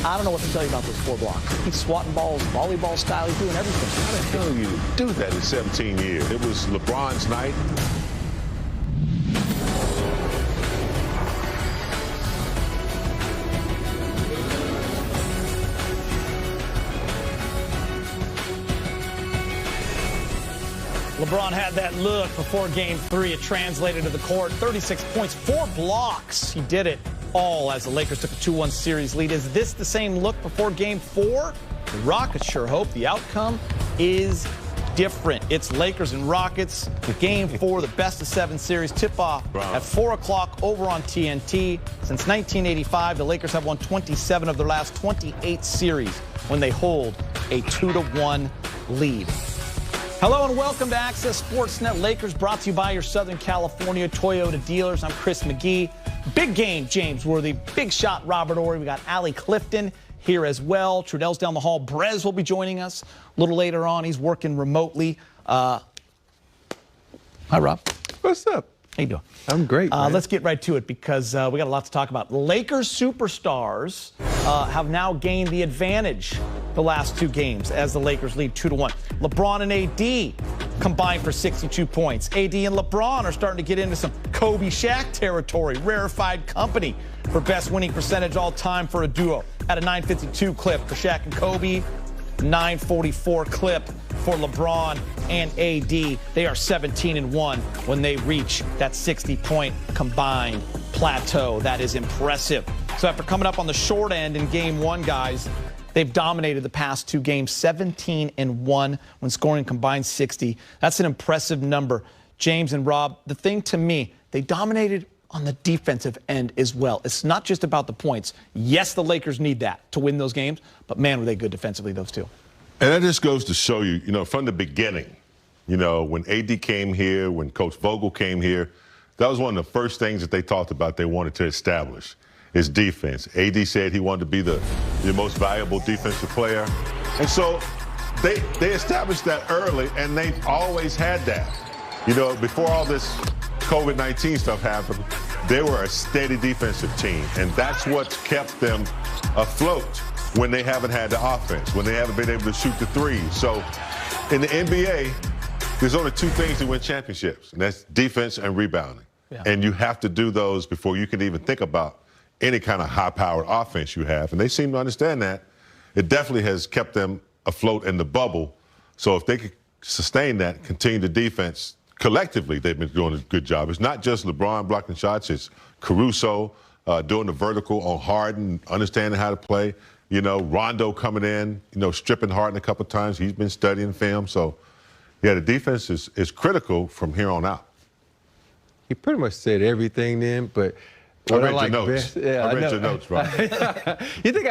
I don't know what to tell you about those 4 blocks. He's swatting balls, volleyball style. He's doing everything. How the hell do you do that in 17 years? It was LeBron's night. LeBron had that look before Game 3. It translated to the court. 36 points, 4 blocks. He did it all as the Lakers took a 2-1 series lead. Is this the same look before Game 4? The Rockets sure hope the outcome is different. It's Lakers and Rockets. Game 4, the best-of-7 series. Tip-off at 4 o'clock over on TNT. Since 1985, the Lakers have won 27 of their last 28 series when they hold a 2-1 lead. Hello and welcome to Access Sportsnet. Lakers brought to you by your Southern California Toyota dealers. I'm Chris McGee. Big game, James Worthy. Big shot, Robert Ory. We got Allie Clifton here as well. Trudell's down the hall. Brez will be joining us a little later on. He's working remotely. Hi, Rob. What's up? How you doing? I'm great, man. Let's get right to it because we got a lot to talk about. Lakers superstars have now gained the advantage the last 2 games as the Lakers lead 2-1. LeBron and AD combined for 62 points. AD and LeBron are starting to get into some Kobe Shaq territory, rarefied company for best winning percentage all time for a duo. At a 952 clip for Shaq and Kobe, 944 clip for LeBron and AD. They are 17-1 when they reach that 60-point combined plateau. That is impressive. So after coming up on the short end in Game 1, guys, they've dominated the past 2 games, 17-1 when scoring combined 60. That's an impressive number. James and Rob, the thing to me, they dominated on the defensive end as well. It's not just about the points. Yes, the Lakers need that to win those games, but man, were they good defensively, those 2. And that just goes to show you, from the beginning, when AD came here, when Coach Vogel came here, that was one of the first things that they talked about they wanted to establish is defense. AD said he wanted to be the most valuable defensive player. And so they established that early, and they've always had that. Before all this COVID-19 stuff happened, they were a steady defensive team, and that's what's kept them afloat when they haven't had the offense, when they haven't been able to shoot the threes. So in the NBA, there's only 2 things to win championships, and that's defense and rebounding. Yeah. And you have to do those before you can even think about any kind of high-powered offense you have. And they seem to understand that. It definitely has kept them afloat in the bubble. So if they could sustain that, continue the defense, collectively they've been doing a good job. It's not just LeBron blocking shots. It's Caruso doing the vertical on Harden, understanding how to play. Rondo coming in, stripping Harden a couple times. He's been studying film. So, yeah, the defense is critical from here on out. He pretty much said everything then, but I read your notes. Yeah, I read your notes, Rob. You think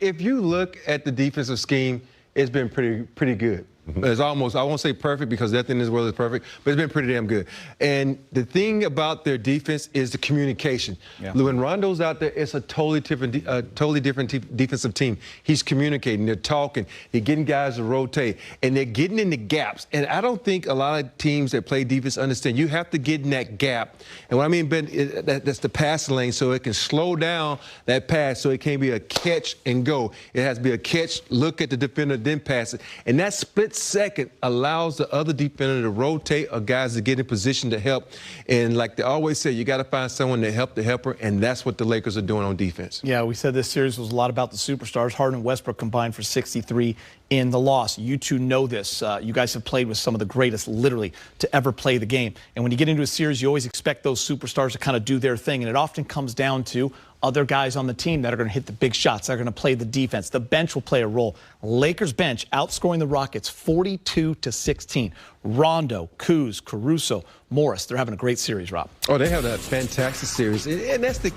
if you look at the defensive scheme, it's been pretty good. It's almost, I won't say perfect because nothing in this world is perfect, but it's been pretty damn good. And the thing about their defense is the communication. Yeah. When Rondo's out there, it's a totally different defensive team. He's communicating, they're talking, they're getting guys to rotate, and they're getting in the gaps. And I don't think a lot of teams that play defense understand you have to get in that gap. And what I mean, Ben, that's the passing lane, so it can slow down that pass so it can't be a catch and go. It has to be a catch, look at the defender, then pass it. And that split second allows the other defender to rotate or guys to get in position to help. And like they always say, you got to find someone to help the helper, and that's what the Lakers are doing on defense. Yeah, we said this series was a lot about the superstars. Harden and Westbrook combined for 63 in the loss. You 2 know this. You guys have played with some of the greatest, literally, to ever play the game. And when you get into a series, you always expect those superstars to kind of do their thing, and it often comes down to other guys on the team that are going to hit the big shots, that are going to play the defense. The bench will play a role. Lakers bench outscoring the Rockets 42-16. Rondo, Kuz, Caruso, Morris. They're having a great series, Rob. Oh, they have a fantastic series. And that's the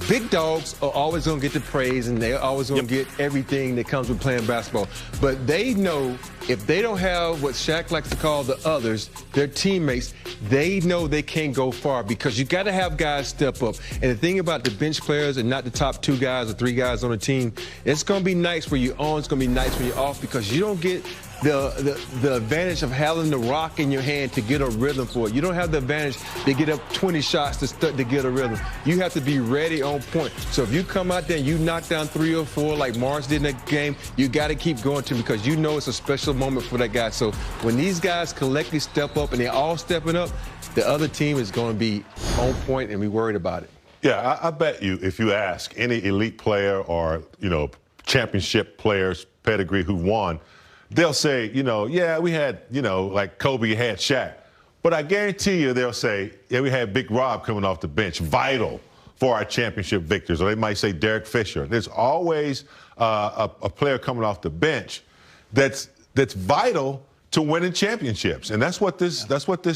big dogs are always going to get the praise, and they're always going to get everything that comes with playing basketball. But they know if they don't have what Shaq likes to call the others, their teammates, they know they can't go far because you got to have guys step up. And the thing about the bench players and not the top 2 guys or 3 guys on the team, it's going to be nice when you're on, it's going to be nice when you're off because you don't get the advantage of having the rock in your hand to get a rhythm for it. You don't have the advantage to get up 20 shots to get a rhythm. You have to be ready on point. So if you come out there and you knock down 3 or 4 like Morris did in that game, you got to keep going to, because you know it's a special moment for that guy. So when these guys collectively step up and they're all stepping up, the other team is going to be on point and be worried about it. Yeah, I bet you if you ask any elite player or, championship players, pedigree who won, they'll say, yeah, we had, like Kobe had Shaq. But I guarantee you they'll say, yeah, we had Big Rob coming off the bench, vital for our championship victors. Or they might say Derek Fisher. There's always a player coming off the bench that's vital to winning championships. And that's what this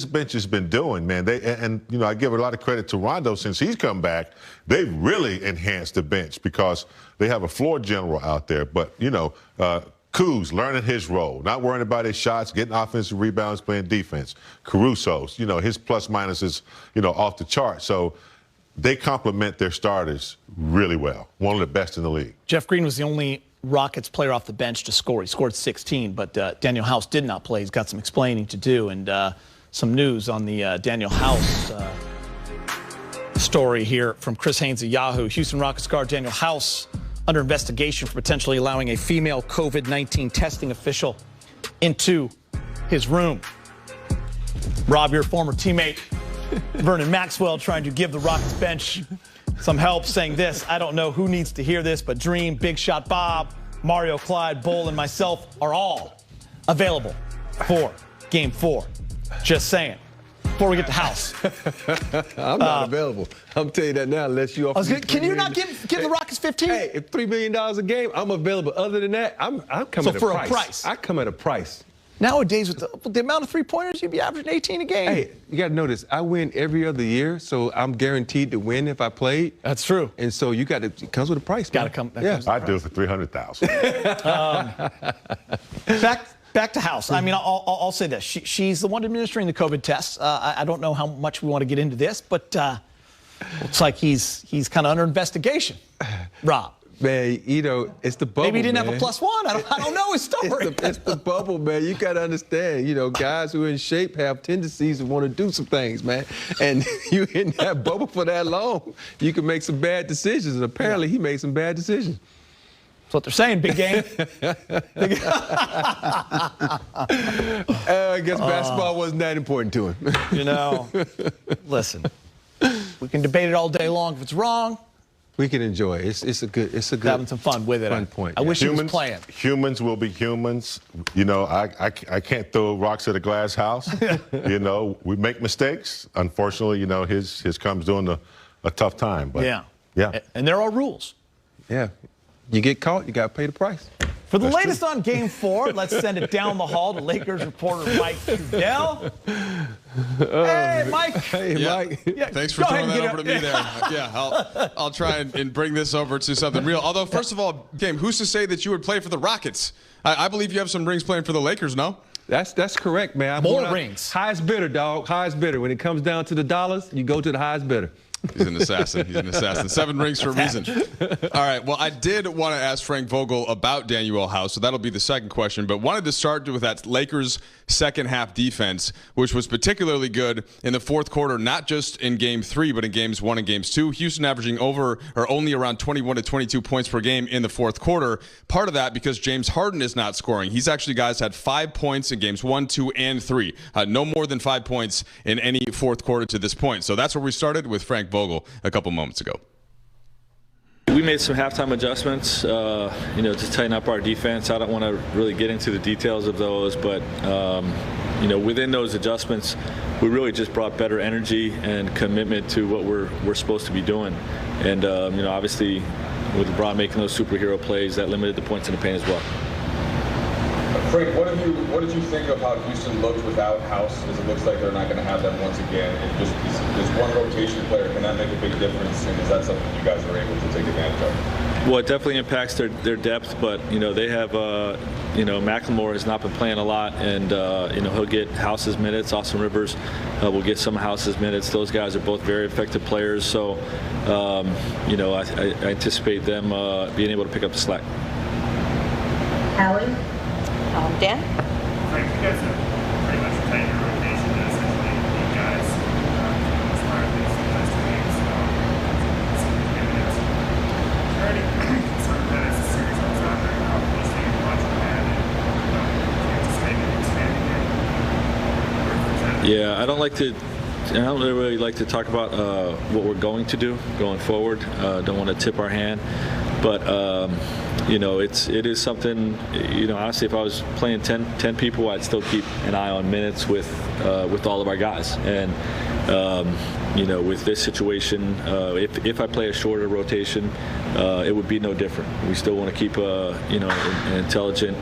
bench has been doing, man. I give a lot of credit to Rondo since he's come back. They've really enhanced the bench because they have a floor general out there. But, Kuz learning his role, not worrying about his shots, getting offensive rebounds, playing defense. Caruso's, his plus minus is, off the chart. So they complement their starters really well. One of the best in the league. Jeff Green was the only Rockets player off the bench to score. He scored 16, but Daniel House did not play. He's got some explaining to do, and some news on the Daniel House story here from Chris Haynes of Yahoo. Houston Rockets guard Daniel House under investigation for potentially allowing a female COVID-19 testing official into his room. Rob, your former teammate, Vernon Maxwell, trying to give the Rockets bench some help, saying this: I don't know who needs to hear this, but Dream, Big Shot Bob, Mario, Clyde, Bull, and myself are all available for Game 4. Just saying. Before we get to House. I'm not available. I'm telling you that now, unless you offer. Can you not give the Rockets 15? Hey, if $3 million a game, I'm available. Other than that, I'm coming at a price. So for a price? I come at a price. Nowadays, with the amount of three-pointers, you'd be averaging 18 a game. Hey, you got to know this. I win every other year, so I'm guaranteed to win if I played. That's true. And so it comes with a price. Got to come. Yeah, I'd do it for $300,000. Back to House. I mean, I'll say this. She's the one administering the COVID tests. I don't know how much we want to get into this, but looks like he's kind of under investigation. Rob. Man, it's the bubble. Maybe he didn't man. have a +1. I don't know his story. It's the bubble, man. You got to understand, guys who are in shape have tendencies to want to do some things, man. And you in that bubble for that long, you can make some bad decisions. And apparently he made some bad decisions. That's what they're saying, big game. I guess basketball wasn't that important to him. Listen, we can debate it all day long. If it's wrong, we can enjoy it. It's a good having some fun with it. Fun point. I wish he was playing. Humans will be humans. I can't throw rocks at a glass house. We make mistakes. Unfortunately, his comes during a tough time. But yeah. And there are rules. Yeah. You get caught, you got to pay the price. For the latest on Game 4, let's send it down the hall to Lakers reporter Mike Trudell. Hey, Mike. Hey, Mike. Yeah, thanks for throwing that over to me there. Yeah, I'll try and bring this over to something real. Although, first of all, Game, who's to say that you would play for the Rockets? I believe you have some rings playing for the Lakers, no? That's correct, man. More rings. Highest bidder, dog. Highest bidder. When it comes down to the dollars, you go to the highest bidder. He's an assassin. 7 rings for a reason. All right. Well, I did want to ask Frank Vogel about Daniel House, so that'll be the second question. But wanted to start with that Lakers second half defense, which was particularly good in the fourth quarter, not just in Game 3, but in Games 1 and Games 2. Houston averaging only around 21 to 22 points per game in the fourth quarter. Part of that because James Harden is not scoring. He's actually, guys, had 5 points in Games 1, 2, and 3. No more than 5 points in any fourth quarter to this point. So that's where we started with Frank Vogel a couple moments ago. We made some halftime adjustments, to tighten up our defense. I don't want to really get into the details of those, but within those adjustments, we really just brought better energy and commitment to what we're supposed to be doing. And obviously, with LeBron making those superhero plays, that limited the points in the paint as well. Frank, what did you think of how Houston looked without House? Because it looks like they're not going to have them once again. Just one rotation player, can that make a big difference? And is that something you guys are able to take advantage of? Well, it definitely impacts their depth, but they have McLemore has not been playing a lot, and he'll get House's minutes. Austin Rivers will get some of House's minutes. Those guys are both very effective players, so I anticipate them being able to pick up the slack. Allie? Dan? Frank, you guys have pretty much retained your rotation to essentially lead guys as far as these last 2 games. Is there any concern that as the series goes on, they're probably staying watching ahead and just maybe expanding it? Yeah, I don't really like to talk about what we're going to do going forward. Don't want to tip our hand, but you know, it is something. You know, honestly, if I was playing 10 people, I'd still keep an eye on minutes with all of our guys. And you know, with this situation, if I play a shorter rotation, it would be no different. We still want to keep you know, an intelligent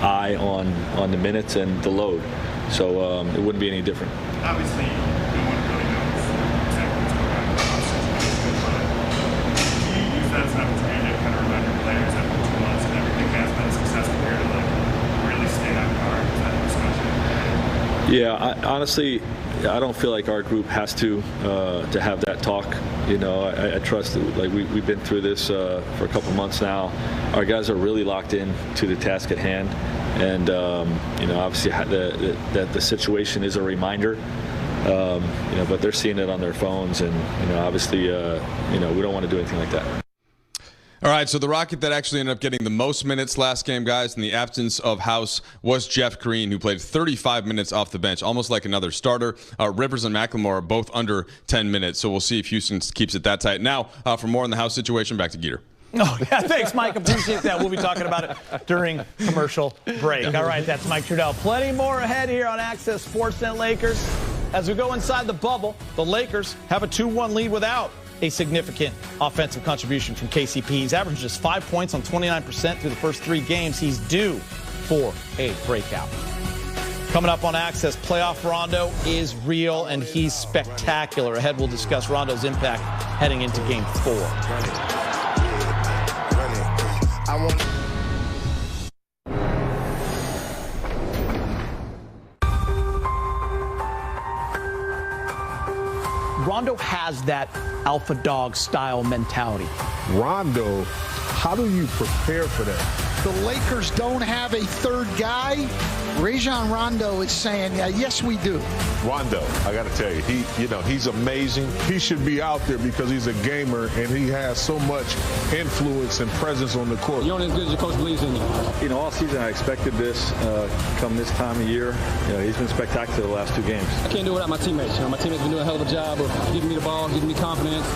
eye on the minutes and the load. So it wouldn't be any different. Obviously, no one really knows exactly what's going on in the situation, but do you use that as an opportunity to kind of remind your players after 2 months and everything has been successful here to like really stay on guard? Is that a discussion? Yeah, honestly, I don't feel like our group has to have that talk. You know, I trust that, like we've been through this for a couple months now. Our guys are really locked in to the task at hand. And you know, obviously that the situation is a reminder, you know, but they're seeing it on their phones, and you know, obviously, you know, we don't want to do anything like that. All right, so the Rocket that actually ended up getting the most minutes last game, guys, in the absence of House, was Jeff Green, who played 35 minutes off the bench, almost like another starter. Rivers and McLemore are both under 10 minutes, so we'll see if Houston keeps it that tight. Now, for more on the House situation, back to Geeter. Oh, yeah, thanks, Mike. Appreciate that. We'll be talking about it during commercial break. All right, that's Mike Trudell. Plenty more ahead here on Access Sportsnet Lakers. As we go inside the bubble, the Lakers have a 2-1 lead without a significant offensive contribution from KCP. He's averaged just 5 points on 29% through the first 3 games. He's due for a breakout. Coming up on Access, playoff Rondo is real, and he's spectacular. Ahead, we'll discuss Rondo's impact heading into Game 4. Rondo has that alpha dog style mentality. Rondo, how do you prepare for that? The Lakers don't have a third guy. Rajon Rondo is saying, yes, we do. Rondo, I got to tell you, he's amazing. He should be out there because he's a gamer and he has so much influence and presence on the court. You're only as good as your coach believes in you. You know, all season I expected this come this time of year. You know, he's been spectacular the last 2 games. I can't do it without my teammates. You know, my teammates been doing a hell of a job of giving me the ball, giving me confidence.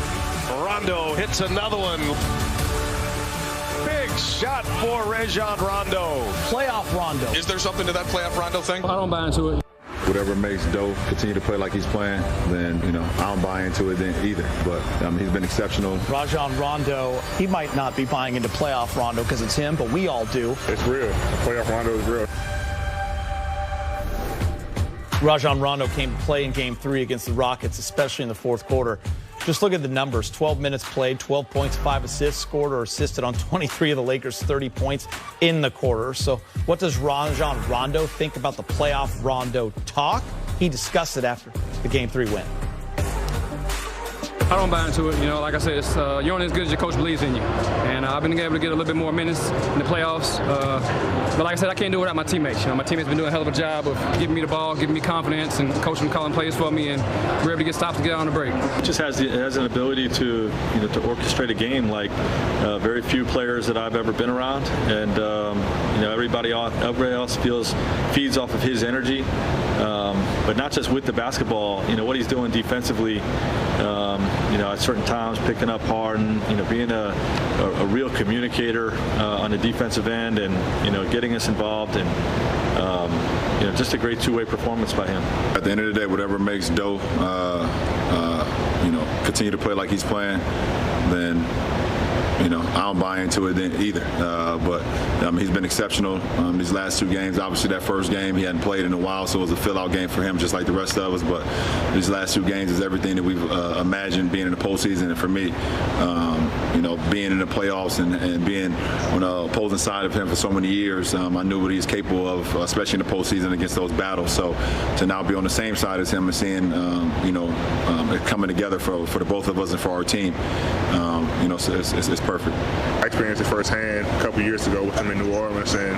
Rondo hits another one. Big shot for Rajon Rondo. Playoff Rondo. Is there something to that playoff Rondo thing? I don't buy into it. Whatever makes Doe continue to play like he's playing, then, you know, I don't buy into it then either. But he's been exceptional. Rajon Rondo, he might not be buying into playoff Rondo because it's him, but we all do. It's real. Playoff Rondo is real. Rajon Rondo came to play in Game 3 against the Rockets, especially in the fourth quarter. Just look at the numbers. 12 minutes played, 12 points, 5 assists, scored or assisted on 23 of the Lakers' 30 points in the quarter. So what does Rajon Rondo think about the playoff Rondo talk? He discussed it after the Game 3 win. I don't buy into it. You know, like I said, it's, you're only as good as your coach believes in you. And I've been able to get a little bit more minutes in the playoffs. But like I said, I can't do it without my teammates. You know, my teammates been doing a hell of a job of giving me the ball, giving me confidence, and coaching, calling plays for me, and we're able to get stops to get on the break. It just has an ability to, you know, to orchestrate a game like very few players that I've ever been around. And you know, everybody else feeds off of his energy. But not just with the basketball. You know, what he's doing defensively. You know, at certain times picking up hard and, you know, being a real communicator on the defensive end and, you know, getting us involved and, you know, just a great two-way performance by him. At the end of the day, whatever makes Doe, you know, continue to play like he's playing, then, you know, I don't buy into it then either. But he's been exceptional these last 2 games. Obviously, that first game he hadn't played in a while, so it was a fill-out game for him, just like the rest of us. But these last 2 games is everything that we've imagined being in the postseason. And for me, you know, being in the playoffs and being on the opposing side of him for so many years, I knew what he's capable of, especially in the postseason against those battles. So to now be on the same side as him and seeing, you know, it coming together for the both of us and for our team, you know, it's perfect. I experienced it firsthand a couple years ago with him in New Orleans, and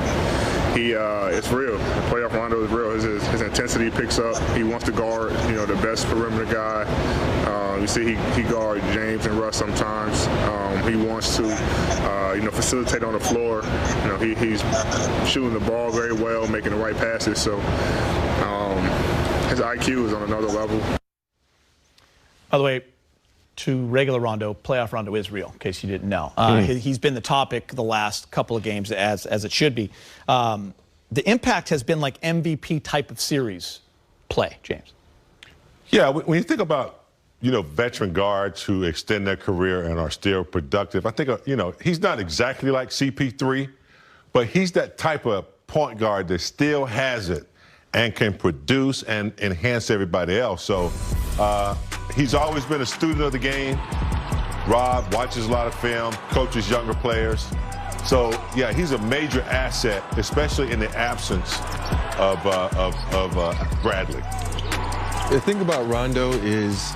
it's real. The playoff Rondo is real. His intensity picks up. He wants to guard, the best perimeter guy. You see he guards James and Russ sometimes. He wants to, facilitate on the floor. He's shooting the ball very well, making the right passes. So his IQ is on another level. By the way, to regular Rondo, playoff Rondo is real, in case you didn't know. He's been the topic the last couple of games, as it should be. The impact has been like MVP type of series play, James. Yeah, when you think about, veteran guards who extend their career and are still productive, I think, he's not exactly like CP3, but he's that type of point guard that still has it and can produce and enhance everybody else. So he's always been a student of the game. Rob watches a lot of film, coaches younger players. So, yeah, he's a major asset, especially in the absence of Bradley. The thing about Rondo is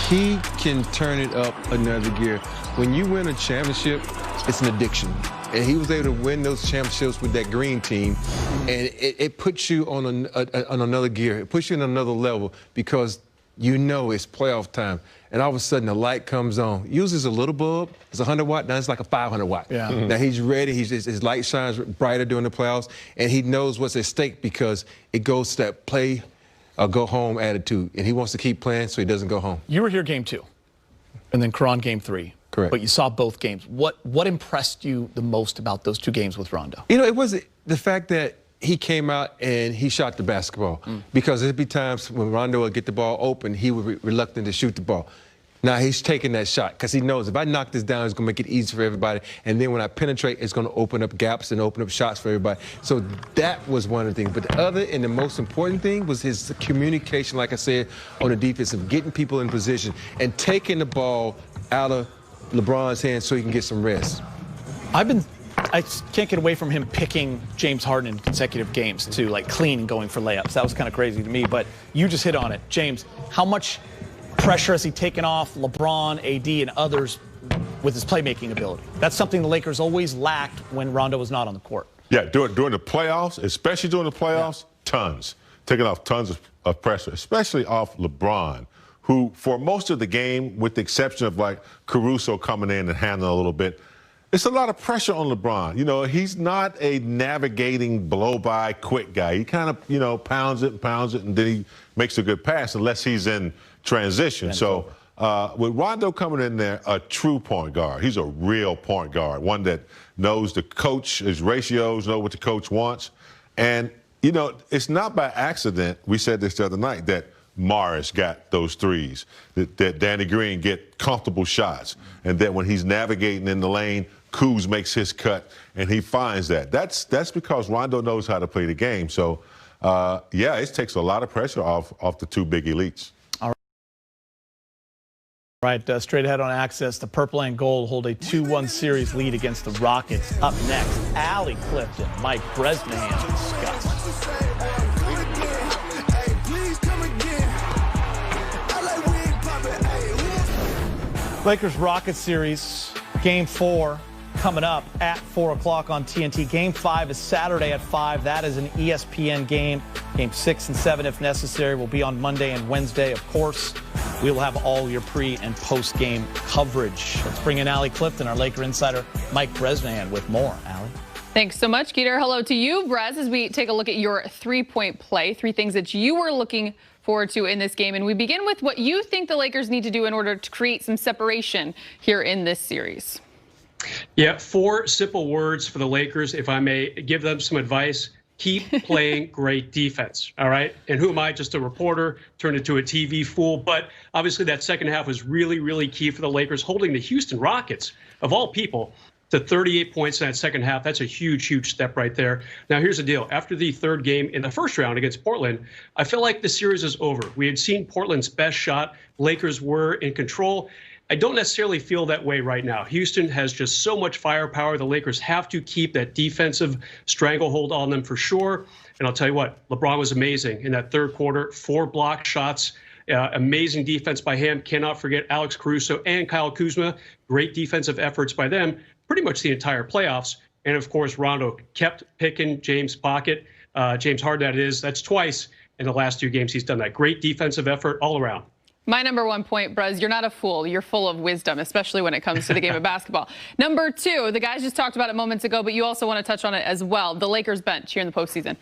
he can turn it up another gear. When you win a championship, it's an addiction. And he was able to win those championships with that green team, and it puts you on another gear. It puts you in another level because it's playoff time. And all of a sudden, the light comes on. Usually it's a little bulb. It's 100 watt. Now it's like a 500 watt. Yeah. Now he's ready. His light shines brighter during the playoffs, and he knows what's at stake because it goes to that play or go home attitude. And he wants to keep playing so he doesn't go home. You were here game 2, and then Karan game 3. Correct. But you saw both games. What impressed you the most about those 2 games with Rondo? It was the fact that he came out and he shot the basketball. Because there'd be times when Rondo would get the ball open, he would be reluctant to shoot the ball. Now he's taking that shot because he knows if I knock this down, it's going to make it easy for everybody. And then when I penetrate, it's going to open up gaps and open up shots for everybody. So that was one of the things. But the other and the most important thing was his communication, like I said, on the defense of getting people in position and taking the ball out of LeBron's hands so he can get some rest. I can't get away from him picking James Harden in consecutive games to like clean going for layups. That was kind of crazy to me, but you just hit on it. James, how much pressure has he taken off LeBron, AD, and others with his playmaking ability? That's something the Lakers always lacked when Rondo was not on the court. Yeah, during the playoffs, especially during the playoffs, tons. Taking off tons of pressure, especially off LeBron, who for most of the game, with the exception of like Caruso coming in and handling a little bit, it's a lot of pressure on LeBron. He's not a navigating blow-by quick guy. He kind of, pounds it, and then he makes a good pass unless he's in transition. So with Rondo coming in there, a true point guard. He's a real point guard, one that knows the coach, his ratios, know what the coach wants. And, it's not by accident, we said this the other night, that Morris got those threes, that Danny Green get comfortable shots, and that when he's navigating in the lane, Kuz makes his cut, and he finds that. That's because Rondo knows how to play the game. So, it takes a lot of pressure off the 2 big elites. All right, straight ahead on Access, the Purple and Gold hold a 2-1 series lead against the Rockets. Up next, Allie Clifton, Mike Bresnahan discuss. Lakers-Rockets series, Game 4, coming up at 4 o'clock on TNT. Game 5 is Saturday at 5. That is an ESPN game. Game 6 and 7, if necessary, will be on Monday and Wednesday, of course. We will have all your pre- and post-game coverage. Let's bring in Allie Clifton, our Laker insider, Mike Bresnahan, with more. Allie. Thanks so much, Geeter. Hello to you, Brez, as we take a look at your three-point play, 3 things that you were looking forward to in this game. And we begin with what you think the Lakers need to do in order to create some separation here in this series. Yeah, 4 simple words for the Lakers, if I may give them some advice. Keep playing great defense, all right? And who am I, just a reporter, turned into a TV fool? But obviously that second half was really, really key for the Lakers, holding the Houston Rockets, of all people, to 38 points in that second half. That's a huge, huge step right there. Now, here's the deal. After the third game in the first round against Portland, I feel like the series is over. We had seen Portland's best shot. Lakers were in control. I don't necessarily feel that way right now. Houston has just so much firepower. The Lakers have to keep that defensive stranglehold on them for sure. And I'll tell you what, LeBron was amazing in that third quarter, 4 block shots. Amazing defense by him. Cannot forget Alex Caruso and Kyle Kuzma. Great defensive efforts by them pretty much the entire playoffs. And, of course, Rondo kept picking James' pocket. James Harden, that is. That's twice in the last 2 games he's done that. Great defensive effort all around. My number 1 point, Brez, you're not a fool. You're full of wisdom, especially when it comes to the game of basketball. Number 2, the guys just talked about it moments ago, but you also want to touch on it as well. The Lakers bench here in the postseason.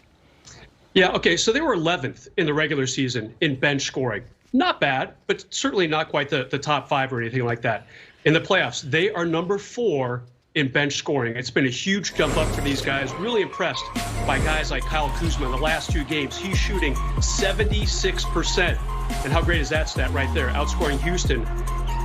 Yeah, okay, so they were 11th in the regular season in bench scoring. Not bad, but certainly not quite the top 5 or anything like that. In the playoffs, they are number 4 in bench scoring. It's been a huge jump up for these guys. Really impressed by guys like Kyle Kuzma in the last 2 games. He's shooting 76%. And how great is that stat right there? Outscoring Houston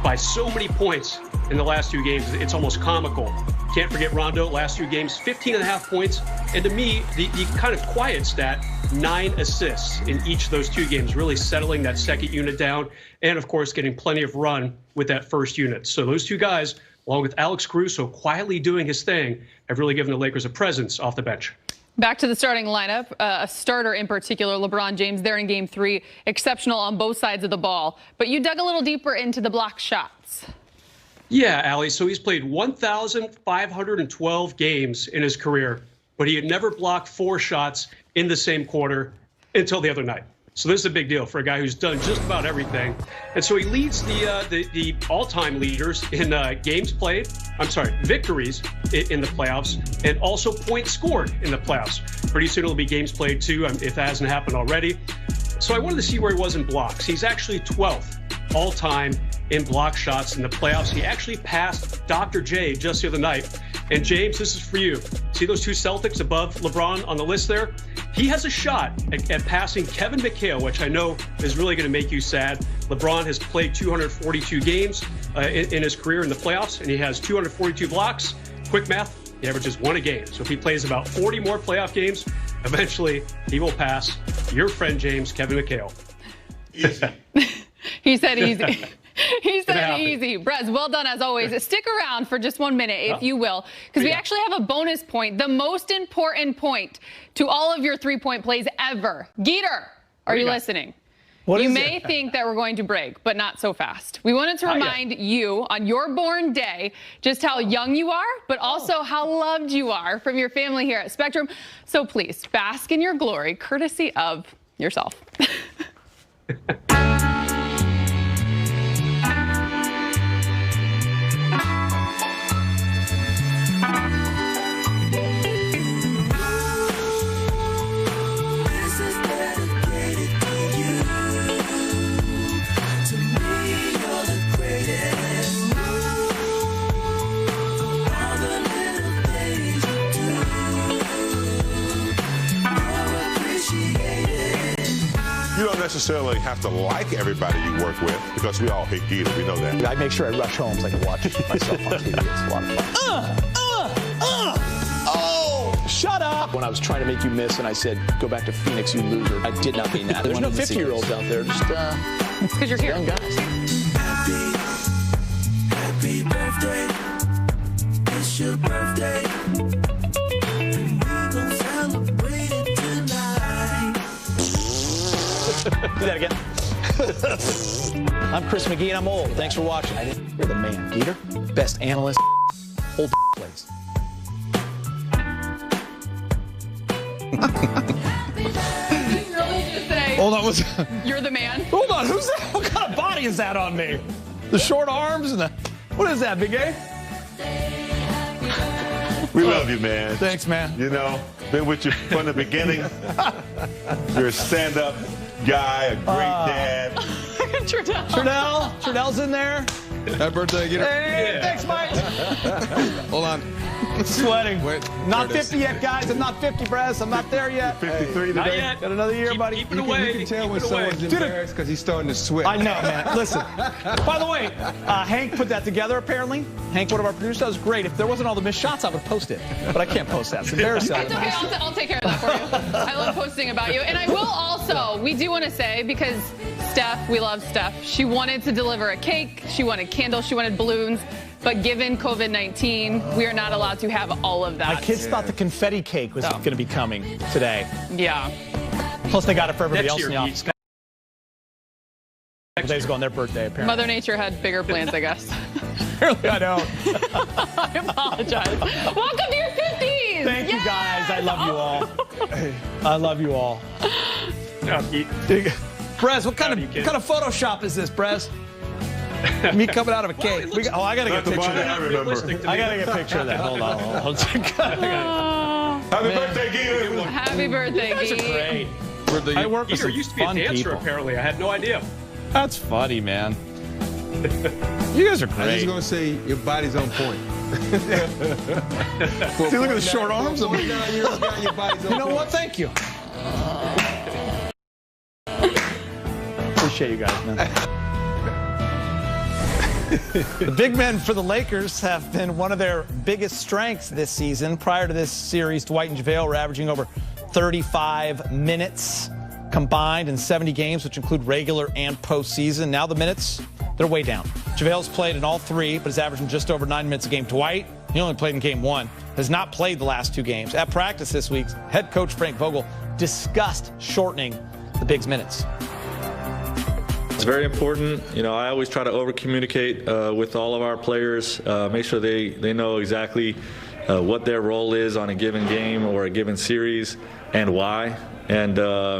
by so many points in the last 2 games. It's almost comical. Can't forget Rondo, last 2 games, 15.5 points. And to me, the kind of quiet stat, 9 assists in each of those 2 games, really settling that second unit down. And, of course, getting plenty of run with that first unit. So those 2 guys, along with Alex Caruso quietly doing his thing, have really given the Lakers a presence off the bench. Back to the starting lineup, a starter in particular, LeBron James, there in Game 3, exceptional on both sides of the ball. But you dug a little deeper into the block shots. Yeah, Allie, so he's played 1,512 games in his career, but he had never blocked 4 shots in the same quarter until the other night. So this is a big deal for a guy who's done just about everything. And so he leads the all-time leaders in games played, victories in the playoffs, and also points scored in the playoffs. Pretty soon it'll be games played too, if that hasn't happened already. So I wanted to see where he was in blocks. He's actually 12th all-time in block shots in the playoffs. He actually passed Dr. J just the other night. And James, this is for you. See those 2 Celtics above LeBron on the list there? He has a shot at passing Kevin McHale, which I know is really going to make you sad. LeBron has played 242 games in his career in the playoffs, and he has 242 blocks. Quick math, he averages 1 a game. So if he plays about 40 more playoff games, eventually he will pass your friend James, Kevin McHale. Easy. He said easy. He said easy. Brez, well done as always. Stick around for just 1 minute, if you will, because we actually have a bonus point, the most important to all of your 3-point plays ever. Geeter, are you listening? You may think that we're going to break, but not so fast. We wanted to remind you on your born day just how young you are, but also how loved you are from your family here at Spectrum. So please, bask in your glory, courtesy of yourself. You don't necessarily have to like everybody you work with because we all hate Geeter. We know that. I make sure I rush home so I can watch myself on TV. It's a lot of fun. Oh! Shut up! When I was trying to make you miss and I said, go back to Phoenix, you loser, I did not mean that. There's no 50-year-olds out there. Just, it's because you're here. Young guys. Happy birthday. It's your birthday. Do that again. I'm Chris McGee, and I'm old. Thanks for watching. You're the man, Geeter. Best analyst. Old place. Hold on, You're the man. Hold on, who's that? What kind of body is that on me? The short arms and the. What is that, Big A? We love you, man. Thanks, man. You know, been with you from the beginning. You're a stand-up guy, a great dad. Trudell's in there. Happy birthday, Geeter. Hey, thanks, Mike. Hold on. Sweating. Wait, not 50 yet, guys. I'm not 50, Brez. I'm not there yet. 53 today. Not yet. Got another year, buddy. Keep it away. You can tell when someone's embarrassed because he's starting to sweat. I know, man. Listen. By the way, Hank put that together, apparently. Hank, one of our producers, that was great. If there wasn't all the missed shots, I would post it. But I can't post that. It's embarrassing. It's okay. I'll take care of that for you. I love posting about you. And I will also, we do want to say, because Steph, we love Steph. She wanted to deliver a cake. She wanted candles. She wanted balloons. But given COVID-19, we are not allowed to have all of that. My kids thought the confetti cake was going to be coming today. Yeah. Plus, they got it for everybody else in the office. days ago on their birthday, apparently. Mother Nature had bigger plans, I guess. Apparently I don't. I apologize. Welcome to your 50s. Thank you, guys. I love you all. I love you all. Brez, what kind of Photoshop is this, Brez? Me coming out of a cake. I got to get a picture of that. I got to get a picture of that. Hold on. Happy birthday, Geeter. Happy birthday, You guys are Gee. great. I work with Peter some used to be a fun dancer, people. apparently. I had no idea. That's funny, man. You guys are I'm great. just going to say your body's on point. See, look at the short arms. Your body's on You know point. what? Thank you. Appreciate you guys, man. The big men for the Lakers have been one of their biggest strengths this season. Prior to this series, Dwight and JaVale were averaging over 35 minutes combined in 70 games, which include regular and postseason. Now the minutes, they're way down. JaVale's played in all three, but is averaging just over 9 minutes a game. Dwight, he only played in game one, has not played the last 2 games. At practice this week, head coach Frank Vogel discussed shortening the Bigs' minutes. It's very important. You know, I always try to over-communicate with all of our players, make sure they know exactly what their role is on a given game or a given series and why. And,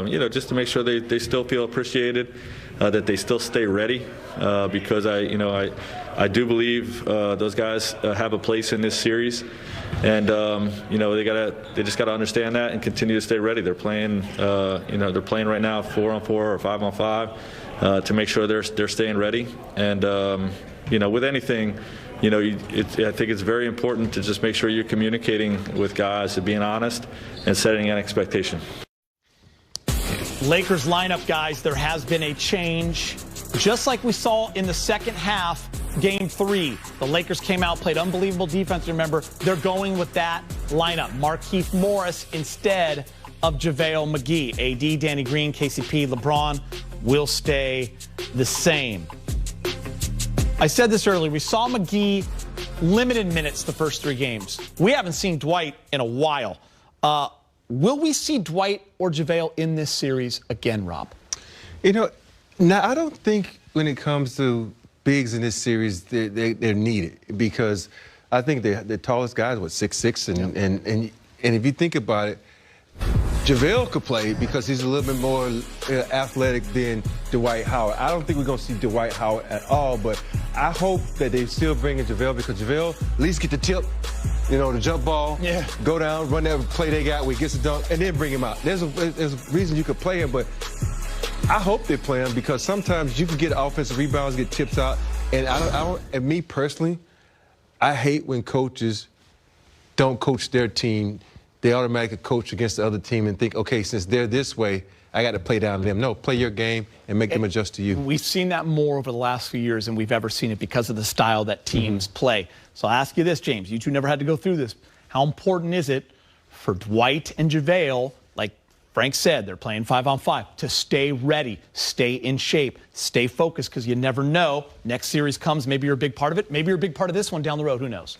you know, just to make sure they still feel appreciated, that they still stay ready, because I do believe those guys have a place in this series. And, you know, they just got to understand that and continue to stay ready. They're playing, they're playing right now 4-on-4 or 5-on-5. To make sure they're staying ready. And, you know, with anything, you know, I think it's very important to just make sure you're communicating with guys, to being honest and setting an expectation. Lakers lineup, guys, there has been a change. Just like we saw in the second half, game 3, the Lakers came out, played unbelievable defense. Remember, they're going with that lineup. Markieff Morris instead of JaVale McGee. AD, Danny Green, KCP, LeBron will stay the same. I said this earlier. We saw McGee limited minutes the first 3 games. We haven't seen Dwight in a while. Will we see Dwight or JaVale in this series again, Rob? You know, now I don't think when it comes to bigs in this series, they're needed, because I think the tallest guy is, 6'6", and if you think about it, JaVale could play because he's a little bit more athletic than Dwight Howard. I don't think we're going to see Dwight Howard at all, but I hope that they still bring in JaVale, because JaVale at least get the tip, you know, the jump ball, go down, run that play they got where he gets a dunk, and then bring him out. There's a reason you could play him, but I hope they play him, because sometimes you can get offensive rebounds, get tips out, and and me personally, I hate when coaches don't coach their team. They automatically coach against the other team and think, okay, since they're this way, I got to play down to them. No, play your game and make them adjust to you. We've seen that more over the last few years than we've ever seen it, because of the style that teams play. So I'll ask you this, James. You two never had to go through this. How important is it for Dwight and JaVale, like Frank said, they're playing 5-on-5, to stay ready, stay in shape, stay focused, because you never know. Next series comes, maybe you're a big part of it. Maybe you're a big part of this one down the road. Who knows?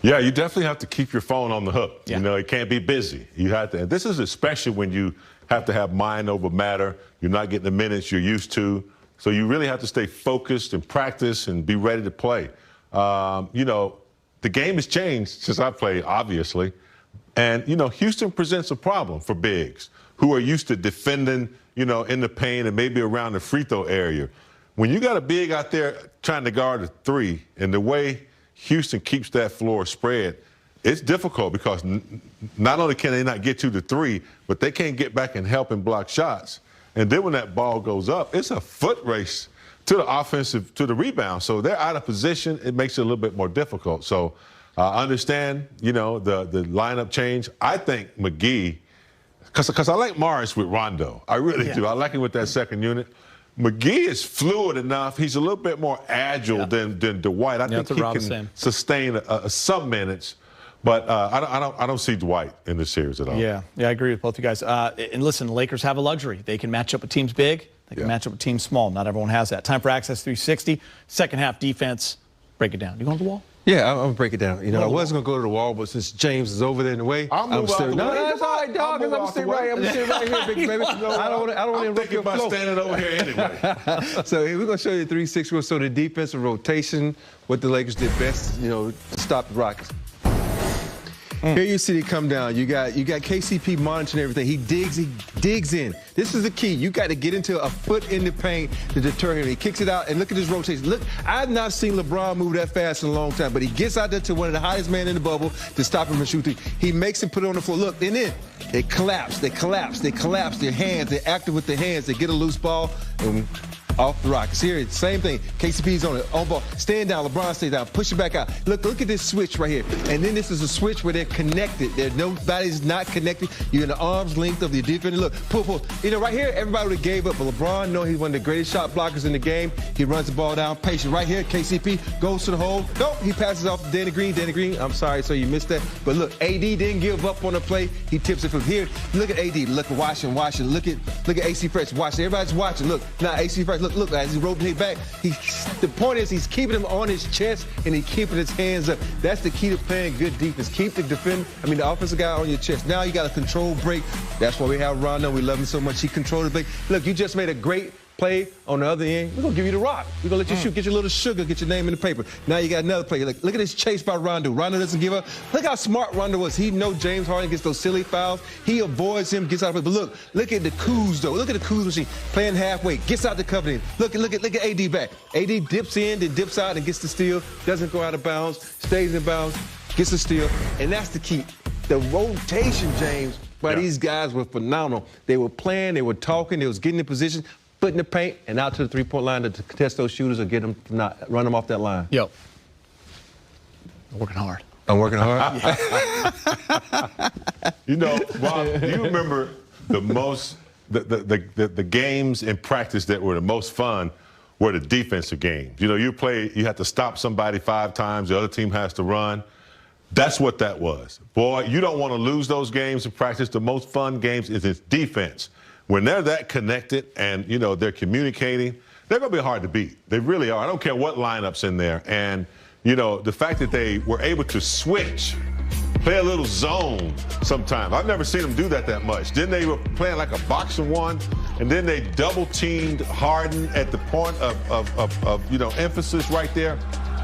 Yeah, you definitely have to keep your phone on the hook. You know, it can't be busy. You have to. And this is especially when you have to have mind over matter. You're not getting the minutes you're used to. So you really have to stay focused and practice and be ready to play. You know, the game has changed since I played, obviously. And, you know, Houston presents a problem for bigs who are used to defending, you know, in the paint and maybe around the free throw area. When you got a big out there trying to guard a 3, and the way Houston keeps that floor spread, it's difficult, because not only can they not get to the 3, but they can't get back and help and block shots. And then when that ball goes up, it's a foot race to the offensive, to the rebound. So they're out of position. It makes it a little bit more difficult. So I understand, you know, the lineup change. I think McGee, because I like Morris with Rondo. I really do. I like him with that second unit. McGee is fluid enough. He's a little bit more agile than Dwight. I think he can sustain some minutes, but I don't see Dwight in this series at all. Yeah, I agree with both you guys. And listen, the Lakers have a luxury. They can match up with teams big. They can match up with teams small. Not everyone has that. Time for Access 360. Second half defense. Break it down. You going to the wall? Yeah, I'm gonna break it down. You know, I was gonna go to the wall, but since James is over there in the way, I'm still. No, that's all right, dog. I'm gonna sit right. I'm gonna sit right here, big baby. I don't want to interrupt your flow. I'm standing over here anyway. So we're gonna show you 3-6. We'll show the defensive rotation, what the Lakers did best, you know, to stop the Rockets. Here you see it come down. You got KCP monitoring everything. He digs in. This is the key. You got to get into a foot in the paint to deter him. He kicks it out, and look at his rotation. Look, I've not seen LeBron move that fast in a long time, but he gets out there to one of the highest men in the bubble to stop him from shooting. He makes him put it on the floor. Look, and then they collapse. Their hands. They're active with their hands. They get a loose ball, and off the Rockets. Here, same thing. KCP's on it. On ball. Stand down. LeBron stays down. Push it back out. Look at this switch right here. And then this is a switch where they're connected. Nobody's not connected. You're in the arm's length of the defender. Look, pull. You know, right here, everybody would have gave up. But LeBron, know he's one of the greatest shot blockers in the game. He runs the ball down. Patient. Right here, KCP goes to the hole. Nope, he passes off to Danny Green. Danny Green, I'm sorry, so you missed that. But look, AD didn't give up on the play. He tips it from here. Look at AD. Look at Washington. Look at AC Fresh. Watching. Everybody's watching. Look, now AC Fresh. Look, as he rotates back, the point is he's keeping him on his chest and he's keeping his hands up. That's the key to playing good defense. Keep the offensive guy on your chest. Now you got a control break. That's why we have Rondo. We love him so much. He controlled the break. Look, you just made a great play on the other end. We're going to give you the rock. We're going to let you shoot, get your little sugar, get your name in the paper. Now you got another play. Look at this chase by Rondo. Rondo doesn't give up. Look how smart Rondo was. He knows James Harden gets those silly fouls. He avoids him, gets out of it. But look at the Kuz, though. Look at the Kuz machine playing halfway. Gets out the covenant. Look at AD back. AD dips in, then dips out and gets the steal. Doesn't go out of bounds. Stays in bounds. Gets the steal. And that's the key. The rotation, James, by these guys were phenomenal. They were playing. They were talking. They was getting in position. Put in the paint and out to the three-point line to contest those shooters or get them run them off that line. Yo, I'm working hard. I'm working hard. You know, Rob, do you remember the games in practice that were the most fun were the defensive games? You know, you have to stop somebody 5 times, the other team has to run. That's what that was. Boy, you don't want to lose those games in practice. The most fun games is its defense. When they're that connected and, you know, they're communicating, they're going to be hard to beat. They really are. I don't care what lineup's in there. And, you know, the fact that they were able to switch, play a little zone sometimes. I've never seen them do that much. Then they were playing like a boxing one, and then they double-teamed Harden at the point of you know, emphasis right there.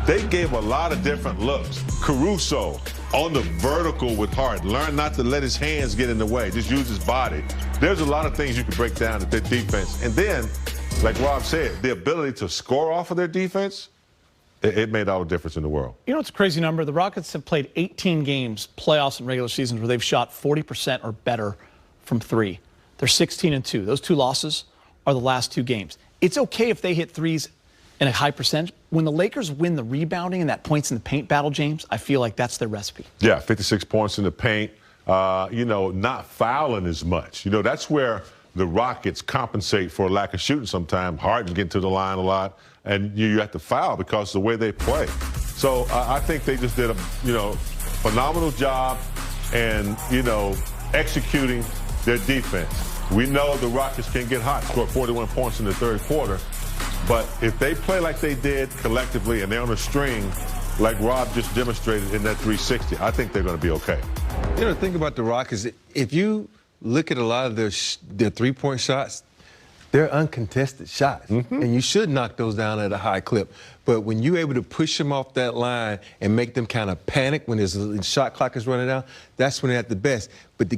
They gave a lot of different looks. Caruso on the vertical with Harden. Learn not to let his hands get in the way. Just use his body. There's a lot of things you can break down at their defense. And then, like Rob said, the ability to score off of their defense, it made all the difference in the world. You know, it's a crazy number. The Rockets have played 18 games, playoffs and regular seasons, where they've shot 40% or better from 3. They're 16-2. Those 2 losses are the last 2 games. It's okay if they hit threes in a high percentage. When the Lakers win the rebounding and that points in the paint battle, James, I feel like that's their recipe. Yeah, 56 points in the paint. You know, not fouling as much. You know, that's where the Rockets compensate for a lack of shooting sometimes. Harden's getting to the line a lot, and you have to foul because of the way they play. So I think they just did a, you know, phenomenal job and, you know, executing their defense. We know the Rockets can get hot, score 41 points in the third quarter. But if they play like they did collectively and they're on a string, like Rob just demonstrated in that 360, I think they're going to be okay. You know, the thing about the Rockets, if you look at a lot of their three-point shots, they're uncontested shots. And you should knock those down at a high clip. But when you're able to push them off that line and make them kind of panic when the shot clock is running down, that's when they're at the best. But the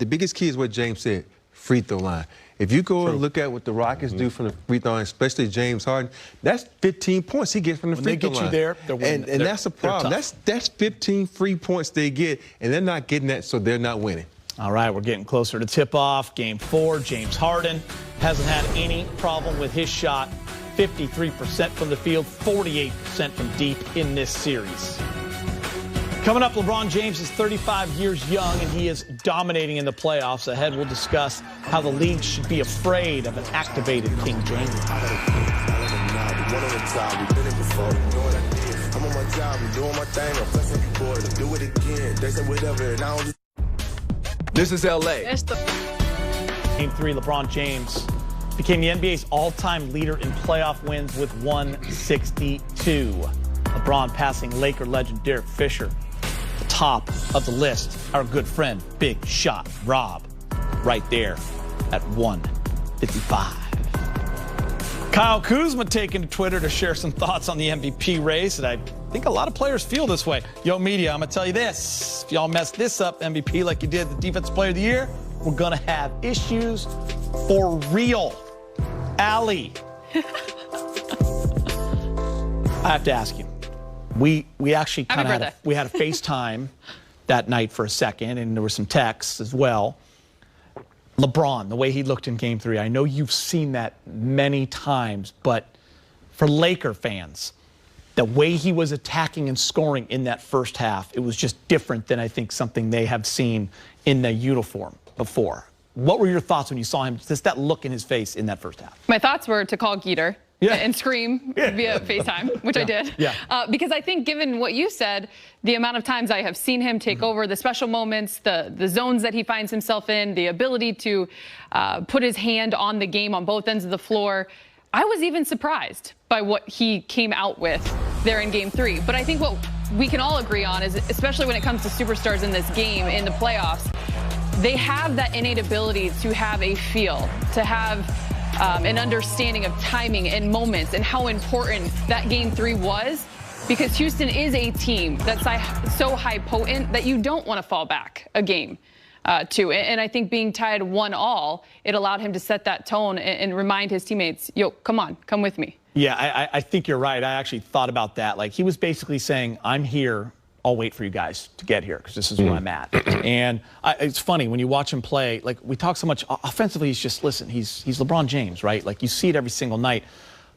biggest key is what James said, free throw line. If you go and look at what the Rockets do from the free throw line, especially James Harden, that's 15 points he gets from the free throw line. When they get you there, they're winning. And that's a problem. That's 15 free points they get, and they're not getting that, so they're not winning. All right, we're getting closer to tip-off. Game 4, James Harden hasn't had any problem with his shot. 53% from the field, 48% from deep in this series. Coming up, LeBron James is 35 years young, and he is dominating in the playoffs. Ahead, we'll discuss how the league should be afraid of an activated King James. This is L.A. Game 3, LeBron James became the NBA's all-time leader in playoff wins with 162. LeBron passing Laker legend Derek Fisher. The top of the list, our good friend, Big Shot Rob, right there at 155. Kyle Kuzma taking to Twitter to share some thoughts on the MVP race, and I think a lot of players feel this way. Yo, media, I'm going to tell you this. If y'all mess this up, MVP, like you did the Defensive Player of the Year, we're going to have issues for real. Allie. I have to ask you. We actually kind of had a FaceTime that night for a second, and there were some texts as well. LeBron, the way he looked in Game 3, I know you've seen that many times, but for Laker fans, the way he was attacking and scoring in that first half, it was just different than I think something they have seen in the uniform before. What were your thoughts when you saw him, just that look in his face in that first half? My thoughts were to call Geeter and scream via FaceTime, which I did. Because I think given what you said, the amount of times I have seen him take over, the special moments, the zones that he finds himself in, the ability to put his hand on the game on both ends of the floor, I was even surprised by what he came out with there in Game 3. But I think what we can all agree on is, especially when it comes to superstars in this game, in the playoffs, they have that innate ability to have a feel, to have an understanding of timing and moments and how important that Game 3 was, because Houston is a team that's so high potent that you don't want to fall back a game to. And I think being tied 1-1, it allowed him to set that tone and remind his teammates, yo, come on, come with me. Yeah, I think you're right. I actually thought about that. Like, he was basically saying, I'm here. I'll wait for you guys to get here because this is where I'm at. And it's funny when you watch him play, like we talk so much offensively, he's just, listen, he's LeBron James, right? Like you see it every single night.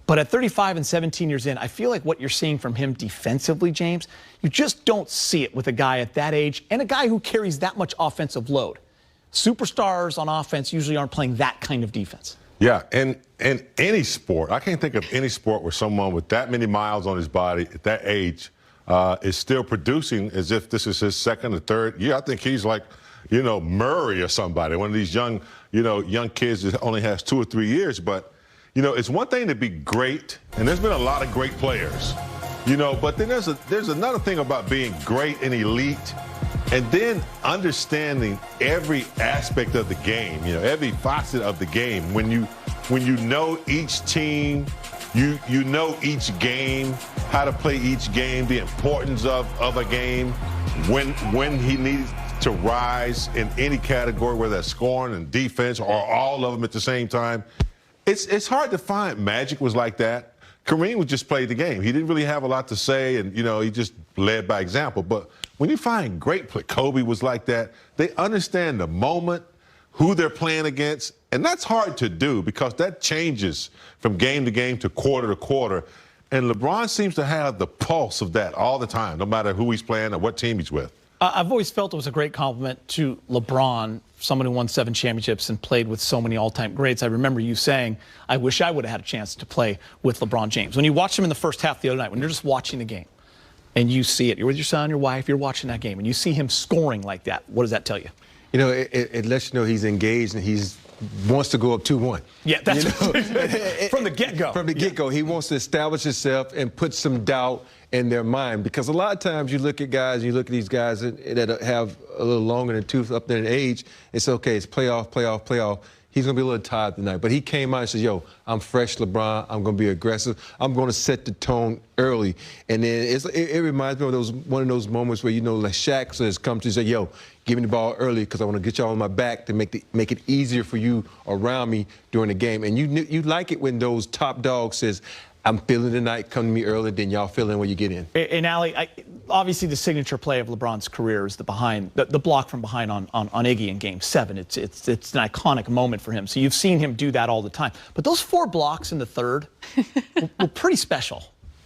But at 35 and 17 years in, I feel like what you're seeing from him defensively, James, you just don't see it with a guy at that age and a guy who carries that much offensive load. Superstars on offense usually aren't playing that kind of defense. Yeah, and in any sport, I can't think of any sport where someone with that many miles on his body at that age is still producing as if this is his second or third year. I think he's like, Murray or somebody, one of these young kids that only has 2 or 3 years. But, it's one thing to be great, and there's been a lot of great players, but then there's another thing about being great and elite and then understanding every aspect of the game, every facet of the game. When you know each team, you know each game, how to play each game, the importance of a game, when he needs to rise in any category, whether that's scoring and defense or all of them at the same time. It's hard to find. Magic was like that. Kareem would just play the game. He didn't really have a lot to say, and, he just led by example. But when you find great play, Kobe was like that. They understand the moment, who they're playing against, and that's hard to do because that changes from game to game to quarter. And LeBron seems to have the pulse of that all the time, no matter who he's playing or what team he's with. I've always felt it was a great compliment to LeBron, someone who won 7 championships and played with so many all-time greats. I remember you saying, I wish I would have had a chance to play with LeBron James. When you watched him in the first half the other night, when you're just watching the game and you see it, you're with your son, your wife, you're watching that game, and you see him scoring like that, what does that tell you? It lets you know he's engaged and he's wants to go up 2-1. Yeah, that's from the get-go. From the get-go, he wants to establish himself and put some doubt in their mind. Because a lot of times you look at guys, you look at these guys that have a little longer than tooth up there in age, it's okay, it's playoff. He's going to be a little tired tonight. But he came out and said, yo, I'm fresh, LeBron. I'm going to be aggressive. I'm going to set the tone early. And then it reminds me of one of those moments where, like Shaq says, come to say, yo, give me the ball early because I want to get y'all on my back to make it easier for you around me during the game. And you like it when those top dogs says, I'm feeling the night, come to me early, then y'all fill in when you get in. And Allie, obviously the signature play of LeBron's career is the block from behind on Iggy in Game 7. It's an iconic moment for him. So you've seen him do that all the time. But those 4 blocks in the third were pretty special.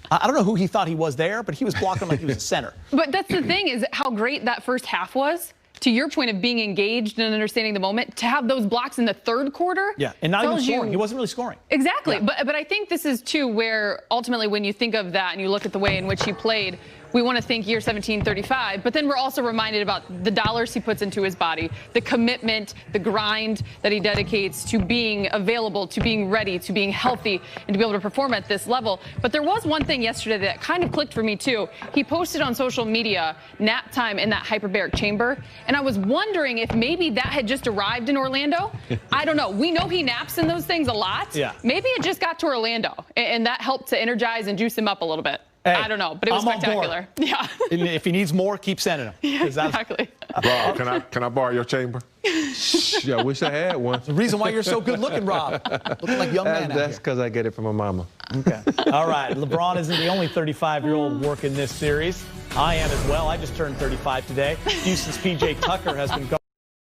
I don't know who he thought he was there, but he was blocking like he was a center. But that's the thing, is how great that first half was. To your point of being engaged and understanding the moment, to have those blocks in the third quarter. Yeah, and not even scoring. He wasn't really scoring. Exactly. Yeah. But I think this is, too, where ultimately when you think of that and you look at the way in which he played, we want to think year 17, 35, but then we're also reminded about the dollars he puts into his body, the commitment, the grind that he dedicates to being available, to being ready, to being healthy, and to be able to perform at this level. But there was one thing yesterday that kind of clicked for me too. He posted on social media nap time in that hyperbaric chamber, and I was wondering if maybe that had just arrived in Orlando. I don't know. We know he naps in those things a lot. Yeah. Maybe it just got to Orlando, and that helped to energize and juice him up a little bit. Hey, I don't know, but it was spectacular. Yeah. And if he needs more, keep sending him. Yeah, exactly. Rob, can I borrow your chamber? Yeah, I wish I had one. The reason why you're so good looking, Rob. Looking like a young man. That's because I get it from my mama. Okay. All right. LeBron isn't the only 35-year-old working this series. I am as well. I just turned 35 today. Houston's P.J. Tucker has been going.